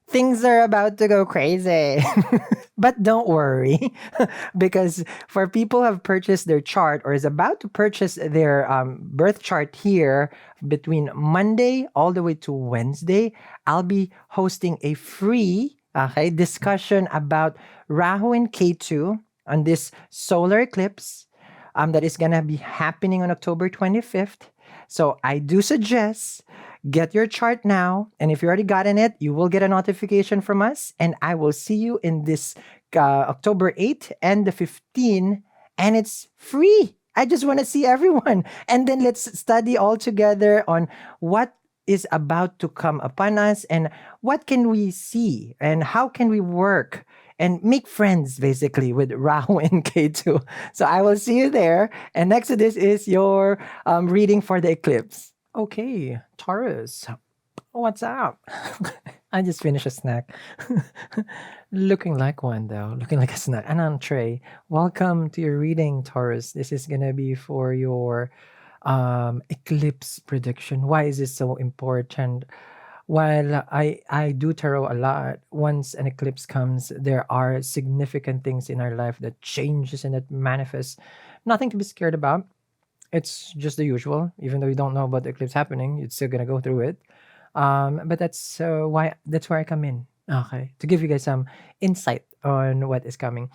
things are about to go crazy. But don't worry, because for people who have purchased their chart or is about to purchase their birth chart here between Monday all the way to Wednesday, I'll be hosting a free discussion about Rahu and Ketu on this solar eclipse that is going to be happening on October 25th. So I do suggest get your chart now. And if you already gotten it, you will get a notification from us. And I will see you in this October 8th and the 15th. And it's free. I just want to see everyone. And then let's study all together on what is about to come upon us and what can we see and how can we work and make friends basically with Rahu and K2. So I will see you there. And next to this is your reading for the eclipse. Okay, Taurus, what's up? I just finished a snack. Looking like one though, looking like a snack. An entree. Welcome to your reading, Taurus. This is gonna be for your eclipse prediction. Why is this so important? While I do tarot a lot, once an eclipse comes, there are significant things in our life that changes and that manifests. Nothing to be scared about. It's just the usual. Even though you don't know about the eclipse happening, you're still gonna go through it. But that's where I come in. Okay, to give you guys some insight on what is coming.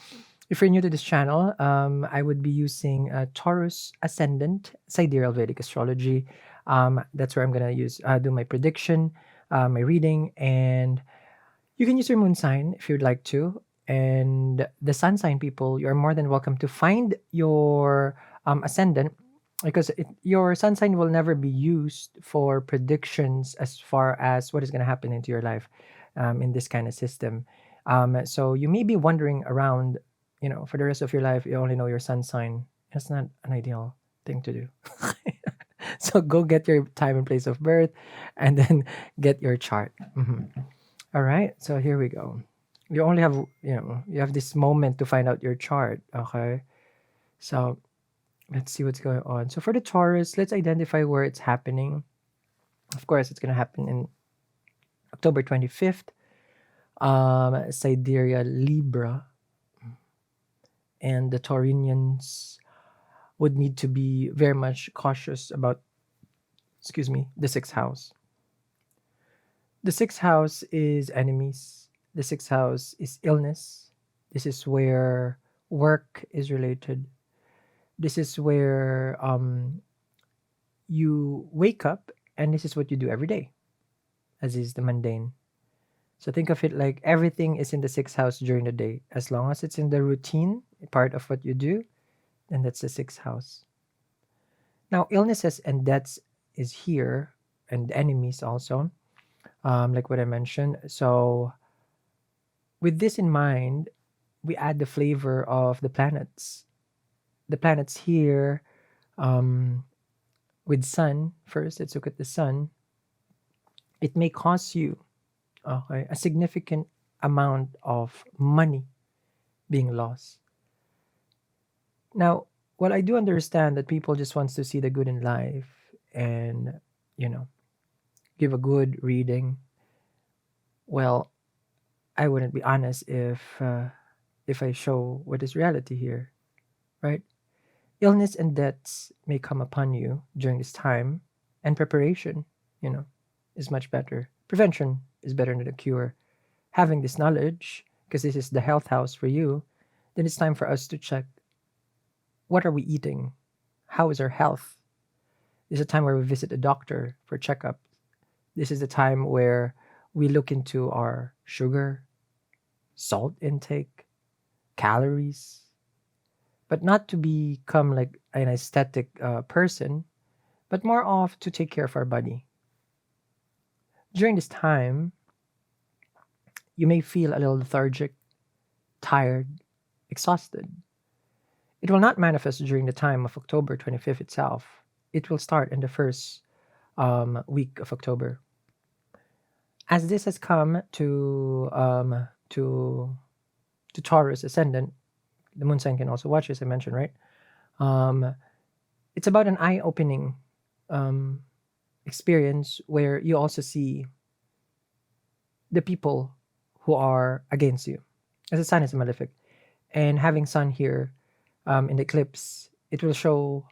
If you're new to this channel, I would be using Taurus Ascendant Sidereal Vedic Astrology. That's where I'm gonna use do my prediction, my reading, and you can use your moon sign if you'd like to. And the sun sign people, you're more than welcome to find your ascendant because your sun sign will never be used for predictions as far as what is going to happen into your life in this kind of system. So you may be wondering around, for the rest of your life, you only know your sun sign. That's not an ideal thing to do. So go get your time and place of birth and then get your chart. All right, so here we go. You only have, you have this moment to find out your chart. Okay, so let's see what's going on. So for the Taurus, let's identify where it's happening. Of course, it's going to happen in October 25th, Sidereal Libra. And the Taurinians would need to be very much cautious about, the sixth house. The sixth house is enemies. The sixth house is illness. This is where work is related. This is where you wake up and this is what you do every day, as is the mundane. So think of it like everything is in the sixth house during the day. As long as it's in the routine, part of what you do, then that's the sixth house. Now, illnesses and deaths is here, and enemies also, like what I mentioned. So with this in mind, we add the flavor of the planets. The planets here, with sun, first, let's look at the sun. It may cost you a significant amount of money being lost. Now, while I do understand that people just wants to see the good in life and, give a good reading, well, I wouldn't be honest if I show what is reality here, right? Illness and deaths may come upon you during this time, and preparation, is much better. Prevention is better than the cure. Having this knowledge, because this is the health house for you, then it's time for us to check what are we eating? How is our health? This is a time where we visit a doctor for checkup. This is the time where we look into our sugar, salt intake, calories, but not to become like an aesthetic person, but more of to take care of our body. During this time, you may feel a little lethargic, tired, exhausted. It will not manifest during the time of October 25th itself. It will start in the first week of October. As this has come to Taurus ascendant, the moon sign can also watch, as I mentioned, right? It's about an eye-opening experience where you also see the people who are against you. As the sun is a malefic. And having sun here in the eclipse, it will show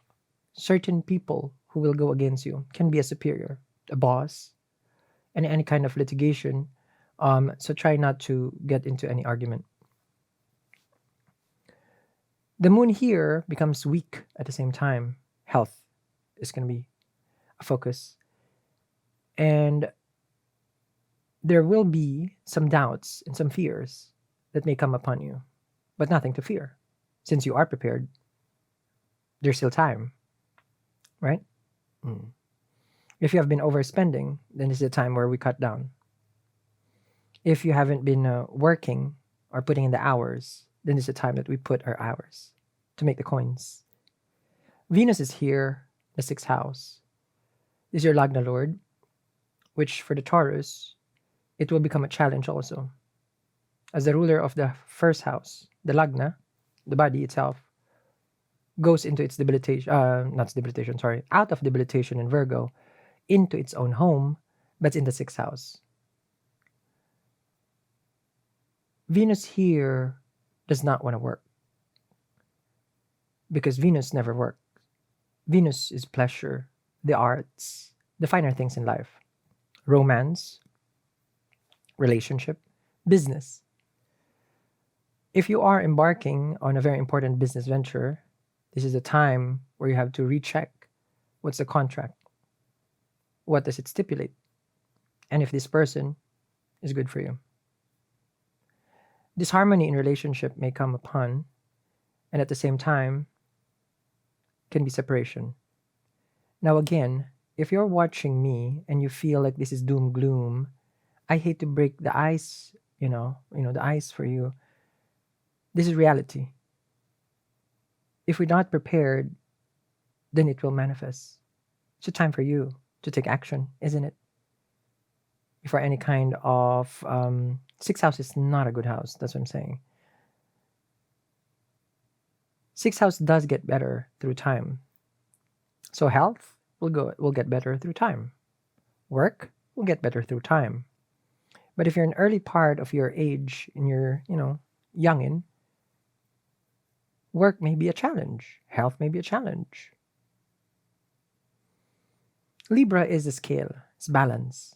certain people who will go against you. Can be a superior, a boss, and any kind of litigation. So try not to get into any argument. The moon here becomes weak at the same time. Health is going to be a focus. And there will be some doubts and some fears that may come upon you, but nothing to fear. Since you are prepared, there's still time, right? Mm. If you have been overspending, then this is the time where we cut down. If you haven't been working or putting in the hours, then it's the time that we put our hours to make the coins. Venus is here, the sixth house. This is your Lagna Lord, which for the Taurus, it will become a challenge also. As the ruler of the first house, the Lagna, the body itself, goes into its debilitation, out of debilitation in Virgo, into its own home, but in the sixth house. Venus here does not want to work because Venus never works. Venus is pleasure, the arts, the finer things in life, romance, relationship, business. If you are embarking on a very important business venture, this is a time where you have to recheck what's the contract, what does it stipulate, and if this person is good for you. Disharmony in relationship may come upon, and at the same time, can be separation. Now again, if you're watching me and you feel like this is doom gloom, I hate to break the ice, the ice for you. This is reality. If we're not prepared, then it will manifest. It's a time for you to take action, isn't it? For any kind of sixth house is not a good house. That's what I'm saying. Sixth house does get better through time. So health will get better through time. Work will get better through time. But if you're in early part of your age and you're, youngin, work may be a challenge. Health may be a challenge. Libra is the scale. It's balance.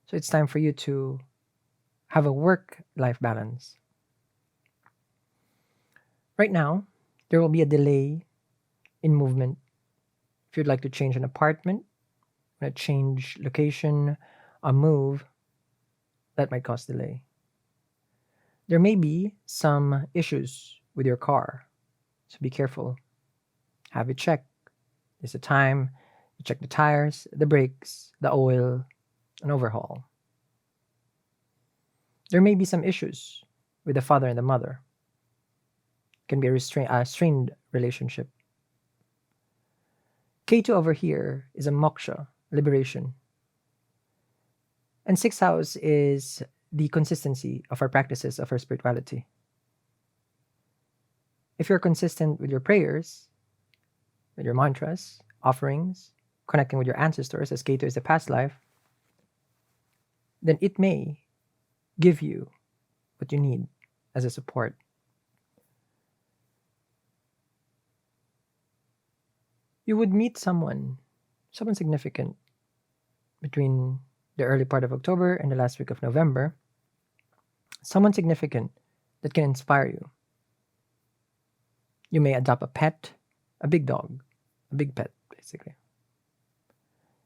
So it's time for you to have a work-life balance. Right now, there will be a delay in movement. If you'd like to change an apartment, change location, a move, that might cause delay. There may be some issues with your car, so be careful. Have it checked. There's a time you check the tires, the brakes, the oil, an overhaul. There may be some issues with the father and the mother. It can be a strained relationship. K2 over here is a moksha, liberation. And sixth house is the consistency of our practices of our spirituality. If you're consistent with your prayers, with your mantras, offerings, connecting with your ancestors, as K2 is the past life, then it may give you what you need as a support. You would meet someone significant between the early part of October and the last week of November. Someone significant that can inspire you. You may adopt a pet, a big dog, a big pet, basically.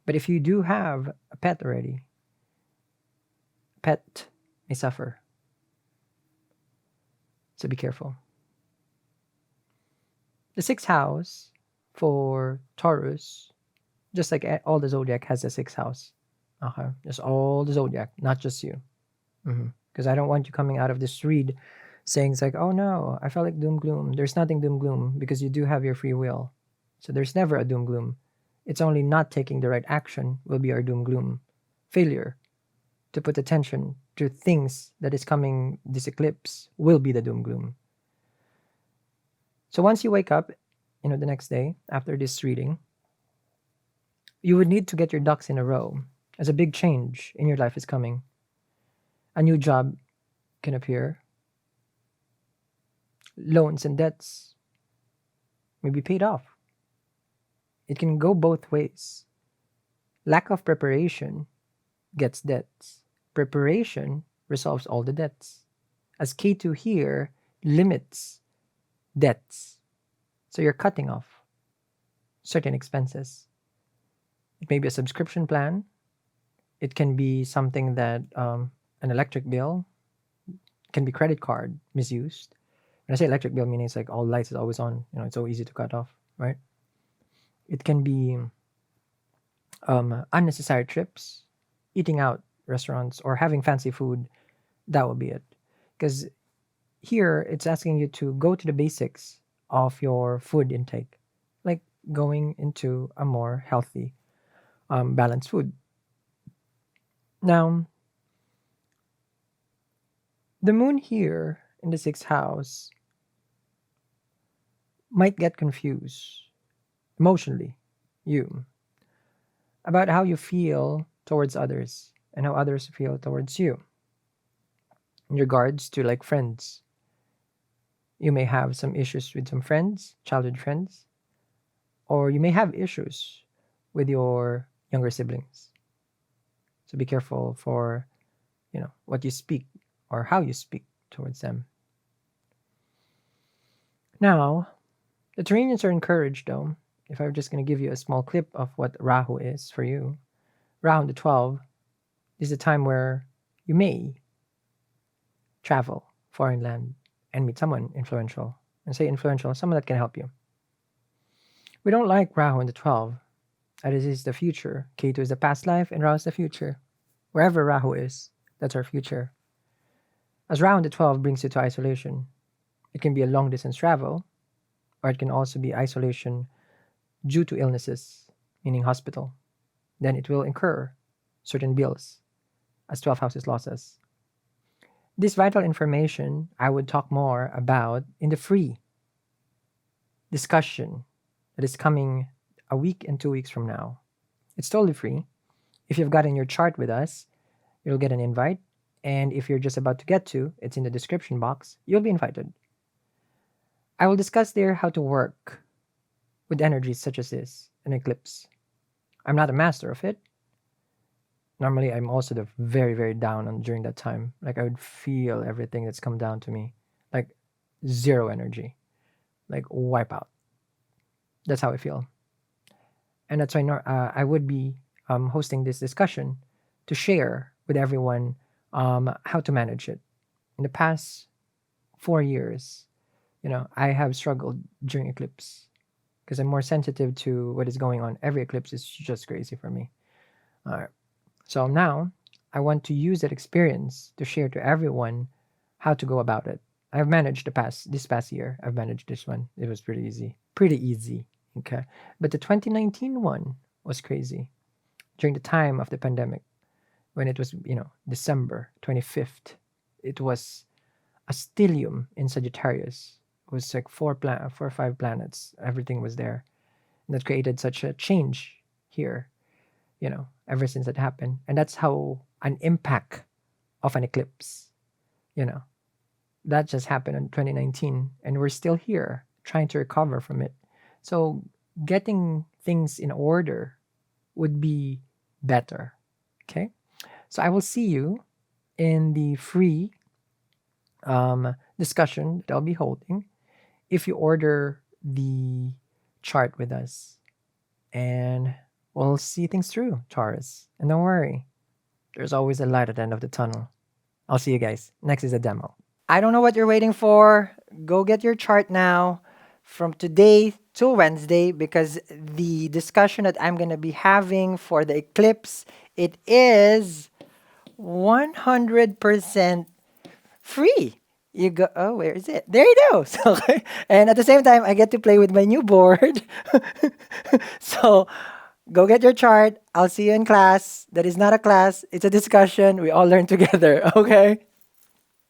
But if you do have a pet already, pet may suffer. So be careful. The sixth house for Taurus, just like all the zodiac has a sixth house. Okay, just all the zodiac, not just you. Because I don't want you coming out of this read saying it's like, oh no, I felt like doom gloom. There's nothing doom gloom because you do have your free will. So there's never a doom gloom. It's only not taking the right action will be our doom gloom. Failure to put attention to things that is coming this eclipse will be the doom gloom. So once you wake up, the next day after this reading, you would need to get your ducks in a row as a big change in your life is coming. A new job can appear. Loans and debts may be paid off. It can go both ways. Lack of preparation gets debts. Preparation resolves all the debts. As K2 here limits debts. So you're cutting off certain expenses. It may be a subscription plan. It can be something that an electric bill, can be credit card misused. When I say electric bill, meaning it's like all lights is always on. It's so easy to cut off, right? It can be unnecessary trips, eating out restaurants, or having fancy food. That will be it. Because here it's asking you to go to the basics of your food intake, like going into a more healthy, balanced food. Now, the moon here in the sixth house might get confused emotionally, you, about how you feel towards others and how others feel towards you. In regards to like friends, you may have some issues with some friends, childhood friends, or you may have issues with your younger siblings. So be careful for, what you speak or how you speak towards them. Now, the Tauranians are encouraged though. If I'm just going to give you a small clip of what Rahu is for you, Rahu the 12 is a time where you may travel foreign land and meet someone influential. And say influential, someone that can help you. We don't like Rahu in the 12. That is the future. Ketu is the past life and Rahu is the future. Wherever Rahu is, that's our future. As Rahu in the 12 brings you to isolation, it can be a long distance travel, or it can also be isolation due to illnesses, meaning hospital. Then it will incur certain bills, as 12 houses losses. This vital information I would talk more about in the free discussion that is coming a week and 2 weeks from now. It's totally free. If you've gotten your chart with us, you'll get an invite. And if you're just about to get to, it's in the description box, you'll be invited. I will discuss there how to work with energies such as this, an eclipse. I'm not a master of it. Normally, I'm also very, very down on during that time. Like I would feel everything that's come down to me, like zero energy, like wipe out. That's how I feel, and that's why I would be hosting this discussion to share with everyone how to manage it. In the past 4 years, I have struggled during eclipse because I'm more sensitive to what is going on. Every eclipse is just crazy for me. All right. So now I want to use that experience to share to everyone how to go about it. I've managed this past year. I've managed this one. It was pretty easy. Pretty easy. Okay. But the 2019 one was crazy. During the time of the pandemic, when it was, December 25th, it was a stellium in Sagittarius. It was like four or five planets. Everything was there. And that created such a change here, ever since that happened. And that's how an impact of an eclipse, that just happened in 2019. And we're still here trying to recover from it. So getting things in order would be better. Okay. So I will see you in the free discussion that I'll be holding if you order the chart with us. And we'll see things through, Taurus. And don't worry, there's always a light at the end of the tunnel. I'll see you guys. Next is a demo. I don't know what you're waiting for. Go get your chart now from today till Wednesday because the discussion that I'm going to be having for the eclipse, it is 100% free. You go, oh, where is it? There it goes. Okay. And at the same time, I get to play with my new board. So go get your chart. I'll see you in class. That is not a class. It's a discussion. We all learn together. Okay.